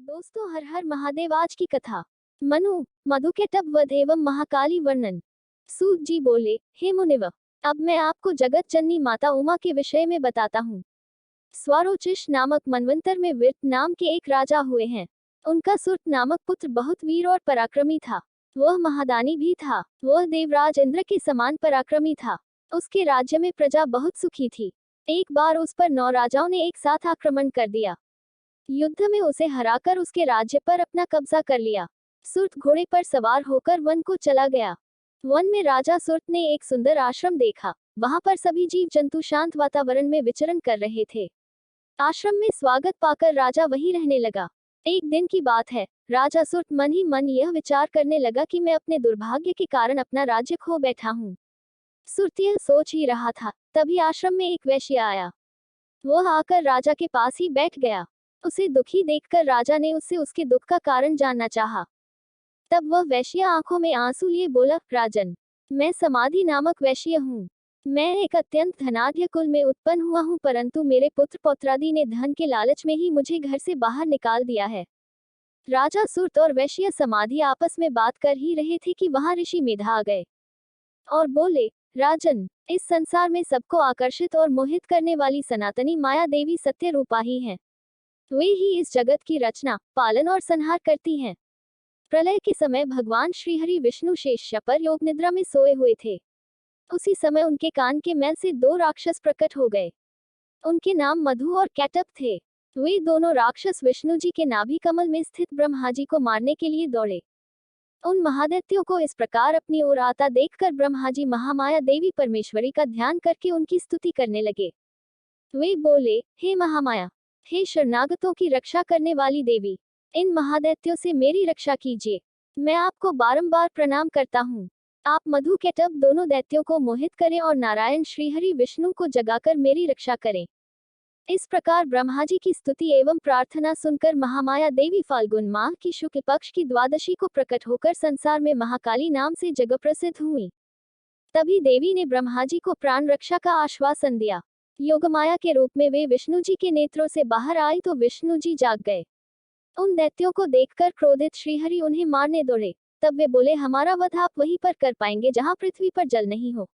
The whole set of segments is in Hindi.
दोस्तों, हर हर महादेव। आज की कथा मनु मधुकेटभ वध एवं महाकाली वर्णन। सूत जी बोले, हे मुनिव, अब मैं आपको जगत जननी माता उमा के विषय में बताता हूँ। स्वारोचिष नामक मनवंतर में विरत नाम के एक राजा हुए हैं। उनका सुरत नामक पुत्र बहुत वीर और पराक्रमी था। वह महादानी भी था। वह देवराज इंद्र के समान पराक्रमी था। उसके राज्य में प्रजा बहुत सुखी थी। एक बार उस पर 9 राजाओं ने एक साथ आक्रमण कर दिया। युद्ध में उसे हराकर उसके राज्य पर अपना कब्जा कर लिया। सुरत घोड़े पर सवार होकर वन को चला गया। वन में राजा सुरत ने एक सुंदर आश्रम देखा। वहां पर सभी जीव जंतु शांत वातावरण में विचरण कर रहे थे। आश्रम में स्वागत पाकर राजा वहीं रहने लगा। एक दिन की बात है। राजा सुरत मन ही मन यह विचार करने लगा कि मैं अपने दुर्भाग्य के कारण अपना राज्य खो बैठा हूँ। सुरत यह सोच ही रहा था, तभी आश्रम में एक वैश्य आया। वह आकर राजा के पास ही बैठ गया। उसे दुखी देखकर राजा ने उससे उसके दुख का कारण जानना चाहा। तब वह वैश्य आंखों में आंसू लिए बोला, राजन, मैं समाधि नामक वैश्य हूँ। मैं एक अत्यंत धनाढ्य कुल में उत्पन्न हुआ हूँ, परंतु मेरे पुत्र पौत्रादि ने धन के लालच में ही मुझे घर से बाहर निकाल दिया है। राजा सुरत और वैश्य समाधि आपस में बात कर ही रहे थे कि वहां ऋषि मेधा आ गए और बोले, राजन, इस संसार में सबको आकर्षित और मोहित करने वाली सनातनी माया देवी सत्य रूपा ही है। वे ही इस जगत की रचना, पालन और संहार करती हैं। प्रलय के समय भगवान श्रीहरि विष्णु शेष पर योग निद्रा में सोए हुए थे। उसी समय उनके कान के मैल से 2 राक्षस प्रकट हो गए। उनके नाम मधु और कैटभ थे। वे दोनों राक्षस विष्णु जी के नाभि कमल में स्थित ब्रह्मा जी को मारने के लिए दौड़े। उन महादैत्यों को इस प्रकार अपनी ओर आता देखकर ब्रह्मा जी महामाया देवी परमेश्वरी का ध्यान करके उनकी स्तुति करने लगे। वे बोले, हे महामाया, हे शरणागतों की रक्षा करने वाली देवी, इन महादैत्यों से मेरी रक्षा कीजिए। मैं आपको बारंबार प्रणाम करता हूँ। आप मधु कैटभ दोनों दैत्यों को मोहित करें और नारायण श्रीहरि विष्णु को जगाकर मेरी रक्षा करें। इस प्रकार ब्रह्मा जी की स्तुति एवं प्रार्थना सुनकर महामाया देवी फाल्गुन माह की शुक्ल पक्ष की द्वादशी को प्रकट होकर संसार में महाकाली नाम से जगह प्रसिद्ध हुई। तभी देवी ने ब्रह्मा जी को प्राण रक्षा का आश्वासन दिया। योगमाया के रूप में वे विष्णु जी के नेत्रों से बाहर आई तो विष्णु जी जाग गए। उन दैत्यों को देखकर क्रोधित श्रीहरि उन्हें मारने दौड़े। तब वे बोले, हमारा वध आप वहीं पर कर पाएंगे जहां पृथ्वी पर जल नहीं हो।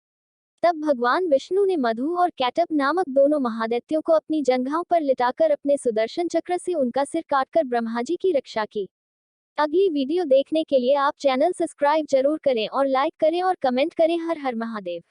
तब भगवान विष्णु ने मधु और कैटभ नामक दोनों महादैत्यों को अपनी जंघाओं पर लिटाकर अपने सुदर्शन चक्र से उनका सिर काटकर ब्रह्मा जी की रक्षा की। अगली वीडियो देखने के लिए आप चैनल सब्सक्राइब जरूर करें और लाइक करें और कमेंट करें। हर हर महादेव।